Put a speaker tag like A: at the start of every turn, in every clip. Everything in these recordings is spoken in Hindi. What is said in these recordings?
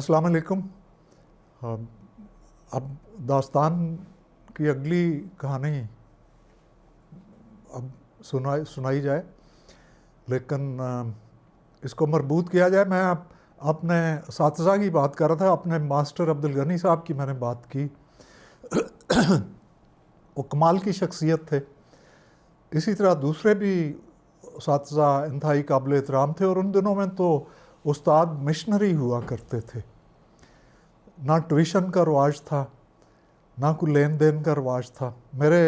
A: अस्सलाम वालेकुम। अब दास्तान की अगली कहानी अब सुनाई जाए, लेकिन इसको मरबूत किया जाए। मैं अपने साथी की बात कर रहा था, अपने मास्टर अब्दुल गनी साहब की मैंने बात की। वो कमाल की शख्सियत थे। इसी तरह दूसरे भी साथी इंतहाई काबिल एहतराम थे, और उन दिनों में तो उस्ताद मिशनरी हुआ करते थे। ना ट्यूशन का रवाज था, ना कोई लेन देन का रवाज था। मेरे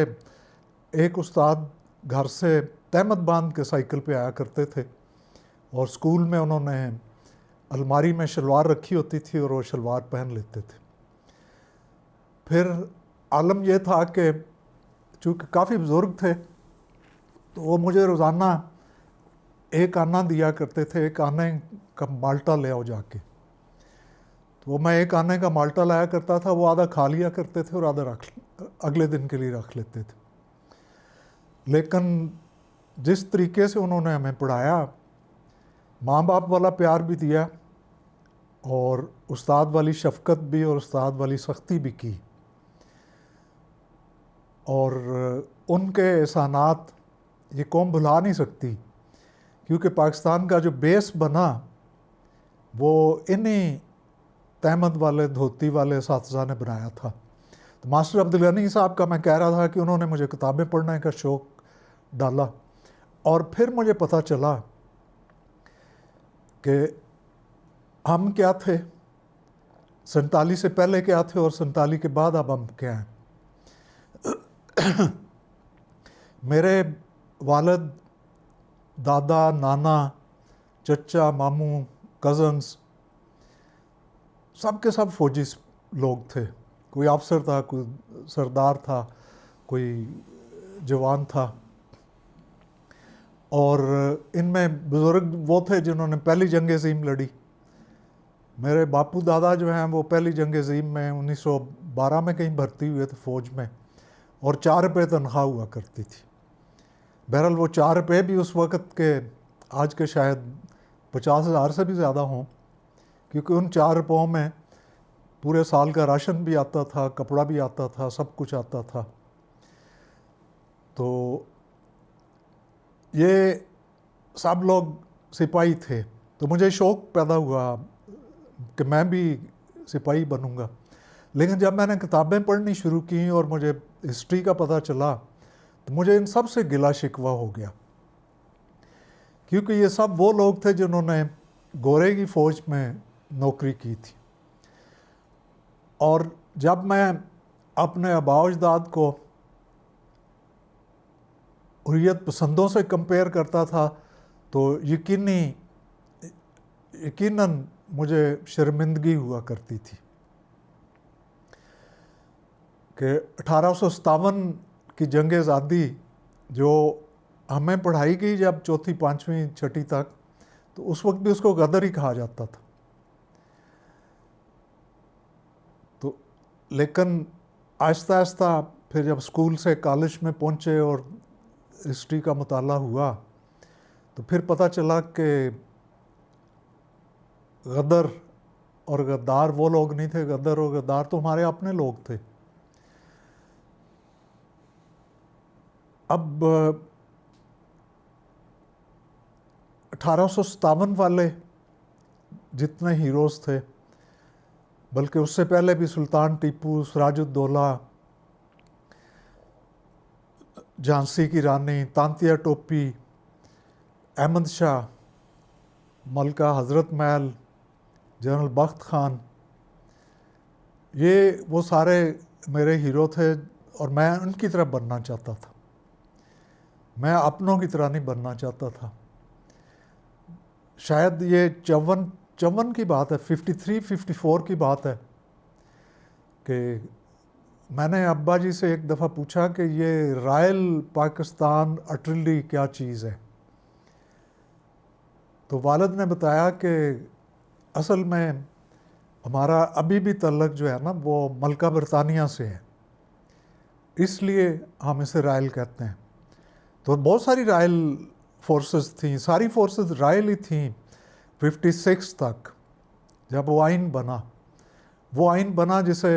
A: एक उस्ताद घर से तहमत बांध के साइकिल पे आया करते थे, और स्कूल में उन्होंने अलमारी में शलवार रखी होती थी और वो शलवार पहन लेते थे। फिर आलम यह था कि चूँकि काफ़ी बुज़ुर्ग थे, तो वो मुझे रोज़ाना एक आना दिया करते थे। एक आने का माल्टा ले आओ जाके। तो वो मैं एक आने का माल्टा लाया करता था, वो आधा खा लिया करते थे और आधा अगले दिन के लिए रख लेते थे। लेकिन जिस तरीके से उन्होंने हमें पढ़ाया, माँ बाप वाला प्यार भी दिया और उस्ताद वाली शफ़क़त भी और उस्ताद वाली सख्ती भी की, और उनके एहसानात ये कौम भुला नहीं सकती, क्योंकि पाकिस्तान का जो बेस बना वो इन्हीं तहमत वाले धोती वाले साथी ने बनाया था। तो मास्टर अब्दुल गनी साहब का मैं कह रहा था कि उन्होंने मुझे किताबें पढ़ने का शौक़ डाला, और फिर मुझे पता चला कि हम क्या थे, 47 से पहले क्या थे और 47 के बाद अब हम क्या हैं। मेरे वालिद, दादा, नाना, चचा, मामू, कज़न्स सब के सब फ़ौजी लोग थे। कोई अफसर था, कोई सरदार था, कोई जवान था, और इनमें बुज़ुर्ग वो थे जिन्होंने पहली जंग अज़ीम लड़ी। मेरे बापू दादा जो हैं वो पहली जंग अज़ीम में 1912 में कहीं भर्ती हुए थे फ़ौज में, और 4 रुपये तनख्वाह हुआ करती थी। बहरहाल वो 4 रुपये भी उस वक़्त के आज के शायद 50,000 से भी ज़्यादा हों, क्योंकि उन 4 रुपयों में पूरे साल का राशन भी आता था, कपड़ा भी आता था, सब कुछ आता था। तो ये सब लोग सिपाही थे, तो मुझे शौक़ पैदा हुआ कि मैं भी सिपाही बनूंगा। लेकिन जब मैंने किताबें पढ़नी शुरू की और मुझे हिस्ट्री का पता चला, तो मुझे इन सब से गिला शिकवा हो गया, क्योंकि ये सब वो लोग थे जिन्होंने गोरे की फ़ौज में नौकरी की थी। और जब मैं अपने आबाओ अजदाद को हुर्रियत पसंदों से कंपेयर करता था, तो यकीनन मुझे शर्मिंदगी हुआ करती थी कि 1857 की जंग आज़ादी जो हमें पढ़ाई गई जब चौथी, पाँचवीं, छठी तक, तो उस वक्त भी उसको गदर ही कहा जाता था। तो लेकिन आहिस्ता आहिस्ता फिर जब स्कूल से कॉलेज में पहुँचे और हिस्ट्री का मुताला हुआ, तो फिर पता चला कि गदर और गद्दार वो लोग नहीं थे। गदर और गद्दार तो हमारे अपने लोग थे। अब 1857 वाले जितने हीरोज़ थे, बल्कि उससे पहले भी सुल्तान टीपू, सिराजुद्दौला, झांसी की रानी, तांतिया टोपी, अहमद शाह, मलका हज़रत महल, जनरल बख्त खान, ये वो सारे मेरे हीरो थे, और मैं उनकी तरह बनना चाहता था। मैं अपनों की तरह नहीं बनना चाहता था। शायद ये 54 की बात है, 53-54 की बात है कि मैंने अब्बा जी से एक दफ़ा पूछा कि ये रॉयल पाकिस्तान आर्टिलरी क्या चीज़ है। तो वालिद ने बताया कि असल में हमारा अभी भी तल्लक जो है ना, वो मलका बरतानिया से है, इसलिए हम इसे रॉयल कहते हैं। तो बहुत सारी रॉयल फोर्सेस थी, सारी फोर्सेस रॉयल ही थी 56 तक। जब वो आइन बना जिसे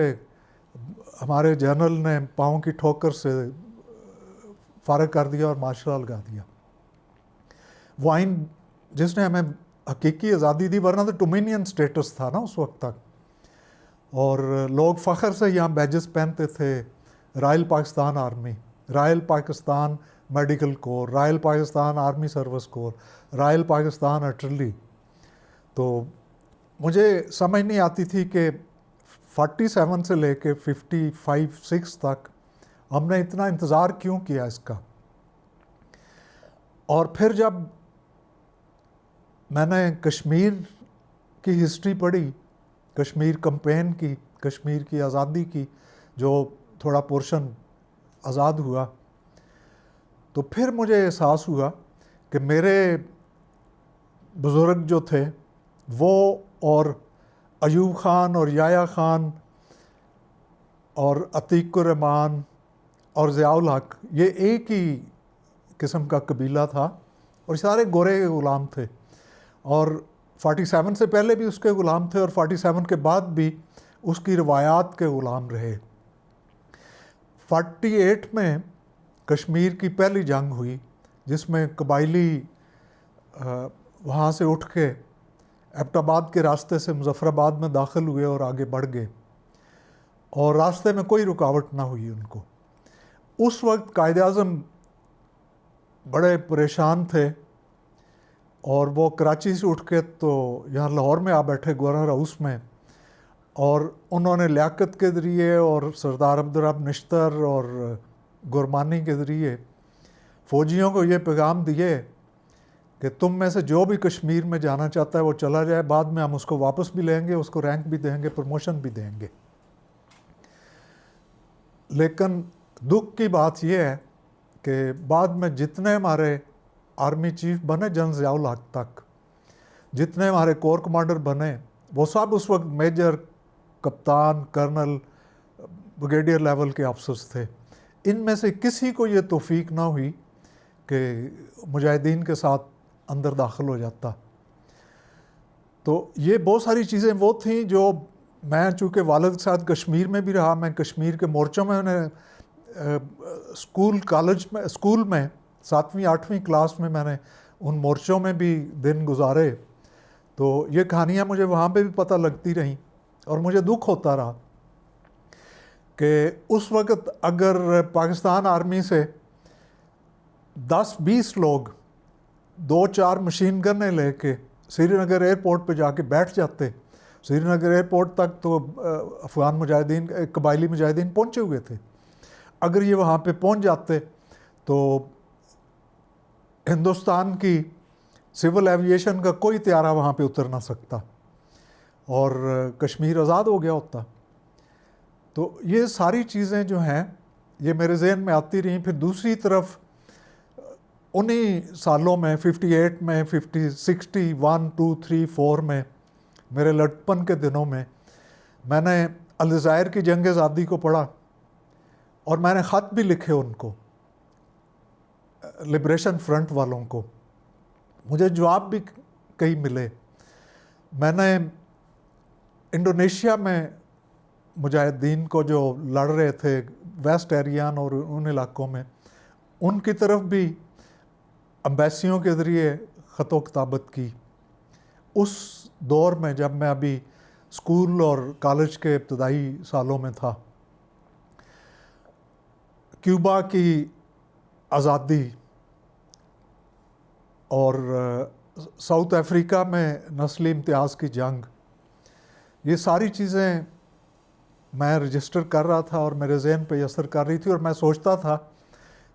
A: हमारे जनरल ने पाँव की ठोकर से फारग कर दिया और मार्शल लॉ लगा दिया। वो आइन जिसने हमें हकीकी आज़ादी दी, वरना तो डोमिनियन स्टेटस था ना उस वक्त तक, और लोग फ़ख्र से यहाँ बैजेस पहनते थे, royal Pakistan army, royal Pakistan medical corps, royal Pakistan army service corps, royal Pakistan artillery. तो मुझे समझ नहीं आती थी कि 47 से लेके 55-56 तक हमने इतना इंतज़ार क्यों किया इसका। और फिर जब मैंने कश्मीर की हिस्ट्री पढ़ी, कश्मीर कैंपेन की, कश्मीर की आज़ादी की, जो थोड़ा पोर्शन आज़ाद हुआ, तो फिर मुझे एहसास हुआ कि मेरे बुज़ुर्ग जो थे वो और अयूब ख़ान और याया ख़ान और अतीकुर रहमान और ज़ियाउल हक, ये एक ही किस्म का कबीला था और सारे गोरे के ग़ुलाम थे। और 47 से पहले भी उसके ग़ुलाम थे और 47 के बाद भी उसकी रवायात के ग़ुलाम रहे। 48 में कश्मीर की पहली जंग हुई जिसमें कबायली वहाँ से उठ के एबटाबाद के रास्ते से मुजफ्फराबाद में दाखिल हुए और आगे बढ़ गए और रास्ते में कोई रुकावट ना हुई उनको। उस वक्त कायद-ए-आज़म बड़े परेशान थे और वो कराची से उठ के तो यहाँ लाहौर में आ बैठे गवर्नर हाउस में, और उन्होंने लियाकत के ज़रिए और सरदार अब्दुर्रब निश्तर और गुरमानी के ज़रिए फ़ौजियों को ये पैगाम दिए कि तुम में से जो भी कश्मीर में जाना चाहता है वो चला जाए, बाद में हम उसको वापस भी लेंगे, उसको रैंक भी देंगे, प्रमोशन भी देंगे। लेकिन दुख की बात यह है कि बाद में जितने हमारे आर्मी चीफ बने जनरल ज़ियाउल हक तक, जितने हमारे कोर कमांडर बने, वो सब उस वक्त मेजर, कप्तान, कर्नल, ब्रिगेडियर लेवल के अफसर्स थे। इनमें से किसी को ये तौफीक ना हुई कि मुजाहिदीन के साथ अंदर दाखिल हो जाता। तो ये बहुत सारी चीज़ें वो थीं जो मैं चूँकि वालिद के साथ कश्मीर में भी रहा, मैं कश्मीर के मोर्चों में स्कूल में 7वीं 8वीं क्लास में मैंने उन मोर्चों में भी दिन गुजारे, तो ये कहानियाँ मुझे वहाँ पे भी पता लगती रहीं और मुझे दुख होता रहा कि उस वक़्त अगर पाकिस्तान आर्मी से 10-20 लोग 2-4 मशीन गन्नें लेके श्रीनगर एयरपोर्ट पे जाके बैठ जाते, श्रीनगर एयरपोर्ट तक तो अफ़गान मुजाहिदीन, कबायली मुजाहिदीन पहुँचे हुए थे। अगर ये वहाँ पे पहुँच जाते तो हिंदुस्तान की सिविल एविएशन का कोई त्यारा वहाँ पे उतर ना सकता और कश्मीर आज़ाद हो गया होता। तो ये सारी चीज़ें जो हैं ये मेरे जहन में आती रहीं। फिर दूसरी तरफ उन्हीं सालों में 58 में 60 1 2 3 4 में मेरे लड़कपन के दिनों में मैंने अलजायर की जंग आज़ादी को पढ़ा और मैंने ख़त भी लिखे उनको, लिबरेशन फ्रंट वालों को। मुझे जवाब भी कई मिले। मैंने इंडोनेशिया में मुजाहिदीन को जो लड़ रहे थे वेस्ट एरियान और उन इलाकों में, उनकी तरफ भी अम्बेसियों के ज़रिए ख़त किताबत की। उस दौर में जब मैं अभी स्कूल और कॉलेज के इब्तदाई सालों में था, क्यूबा की आज़ादी और साउथ अफ्रीका में नस्ली इम्तियाज़ की जंग, ये सारी चीज़ें मैं रजिस्टर कर रहा था और मेरे जहन पे असर कर रही थी। और मैं सोचता था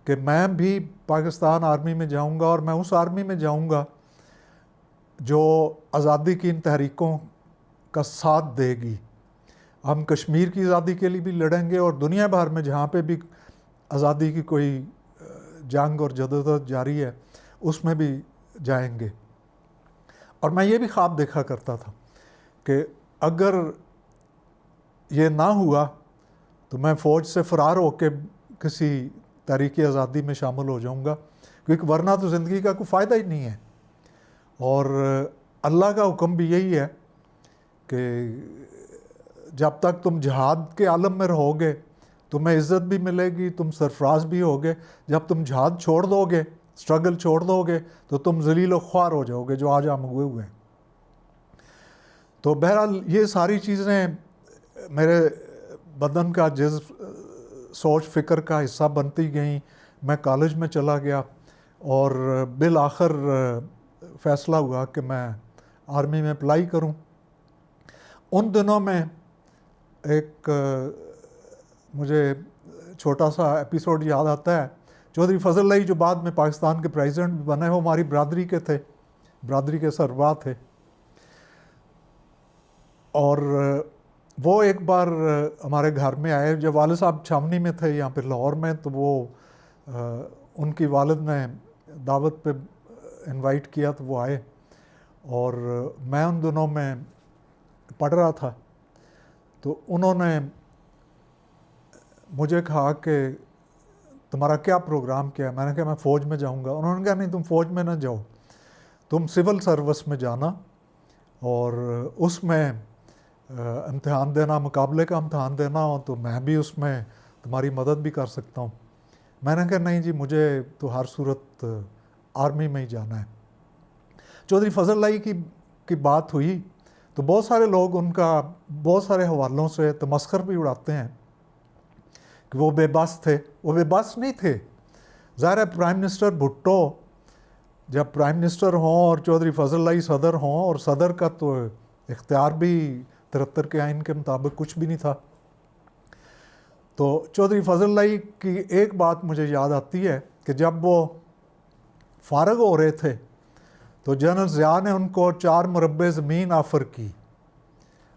A: कि मैं भी पाकिस्तान आर्मी में जाऊंगा और मैं उस आर्मी में जाऊंगा जो आज़ादी की इन तहरीकों का साथ देगी। हम कश्मीर की आज़ादी के लिए भी लड़ेंगे और दुनिया भर में जहाँ पे भी आज़ादी की कोई जंग और जदोजहद जारी है उसमें भी जाएंगे। और मैं ये भी ख्वाब देखा करता था कि अगर ये ना हुआ तो मैं फ़ौज से फ़रार होकर किसी तहरीक आज़ादी में शामिल हो जाऊंगा, क्योंकि वरना तो ज़िंदगी का कोई फ़ायदा ही नहीं है। और अल्लाह का हुक्म भी यही है कि जब तक तुम जिहाद के आलम में रहोगे तुम्हें इज़्ज़त भी मिलेगी, तुम सरफराज भी होगे। जब तुम जिहाद छोड़ दोगे, स्ट्रगल छोड़ दोगे, तो तुम जलील व ख्वार हो जाओगे, जो आज हम हुए हैं। तो बहरहाल ये सारी चीज़ें मेरे बदन का जिस्म, सोच फ़िक्र का हिस्सा बनती गई। मैं कॉलेज में चला गया और बिल आखिर फ़ैसला हुआ कि मैं आर्मी में अप्लाई करूं। उन दिनों में एक मुझे छोटा सा एपिसोड याद आता है। चौधरी फजल लाई जो बाद में पाकिस्तान के प्रेसिडेंट भी बने, वो हमारी बरादरी के थे, बरादरी के सरबराह थे। और वो एक बार हमारे घर में आए जब वालिद साहब छावनी में थे यहाँ पे लाहौर में। तो वो उनकी वालिद ने दावत पे इनवाइट किया तो वो आए और मैं उन दिनों में पढ़ रहा था। तो उन्होंने मुझे कहा कि तुम्हारा क्या प्रोग्राम क्या है। मैंने कहा मैं फ़ौज में जाऊंगा। उन्होंने कहा नहीं, तुम फ़ौज में ना जाओ, तुम सिविल सर्विस में जाना और उसमें इम्तिहान देना, मुकाबले का इम्तिहान देना हो तो मैं भी उसमें तुम्हारी मदद भी कर सकता हूँ। मैंने कहा नहीं जी, मुझे तो हर सूरत आर्मी में ही जाना है। चौधरी फजल लाई की बात हुई तो बहुत सारे लोग उनका बहुत सारे हवालों से तमस्खर भी उड़ाते हैं कि वो बेबस थे। वो बेबस नहीं थे। ज़ाहिर है प्राइम मिनिस्टर भुट्टो जब प्राइम मिनिस्टर हों और चौधरी फजल लाई सदर हों, और सदर का तो इख्तियार भी 73 के आइन के मुताबिक कुछ भी नहीं था। तो चौधरी फजल लाई की एक बात मुझे याद आती है कि जब वो फारग हो रहे थे तो जनरल ज़िया ने उनको 4 मुरब्बे ज़मीन ऑफ़र की,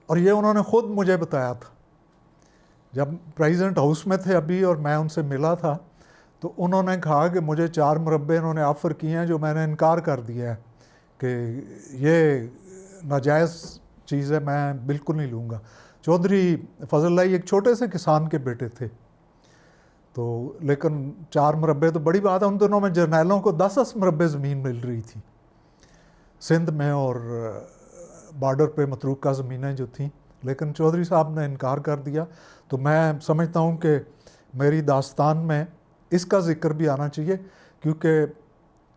A: और ये उन्होंने ख़ुद मुझे बताया था जब प्रेसिडेंट हाउस में थे अभी और मैं उनसे मिला था। तो उन्होंने कहा कि मुझे 4 मुरब्बे इन्होंने ऑफ़र किए हैं जो मैंने इनकार कर दिया है कि ये नाजायज़ चीज़ है, मैं बिल्कुल नहीं लूँगा। चौधरी फजल लाई एक छोटे से किसान के बेटे थे, तो लेकिन 4 मुरब्बे तो बड़ी बात है। उन दिनों में जर्नैलों को 10-10 मुरब्बे ज़मीन मिल रही थी सिंध में और बॉर्डर पे मतरूका ज़मीनें जो थीं, लेकिन चौधरी साहब ने इनकार कर दिया। तो मैं समझता हूँ कि मेरी दास्तान में इसका ज़िक्र भी आना चाहिए, क्योंकि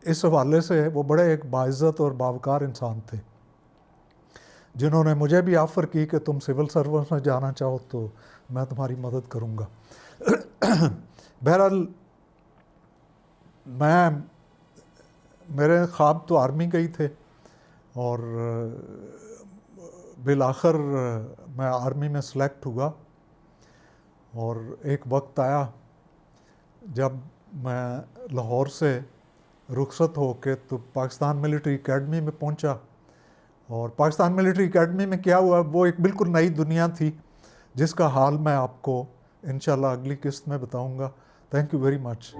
A: इस हवाले से वो बड़े एक बाइज़्ज़त और बावकार इंसान थे जिन्होंने मुझे भी ऑफ़र की कि तुम सिविल सर्विस में जाना चाहो तो मैं तुम्हारी मदद करूँगा। बहरहाल मेरे ख्वाब तो आर्मी के ही थे और बिल आखिर मैं आर्मी में सेलेक्ट हुआ। और एक वक्त आया जब मैं लाहौर से रुखसत होके तो पाकिस्तान मिलिट्री एकेडमी में पहुंचा। और पाकिस्तान मिलिट्री एकेडमी में क्या हुआ, वो एक बिल्कुल नई दुनिया थी जिसका हाल मैं आपको इंशाल्लाह अगली किस्त में बताऊंगा। Thank you very much.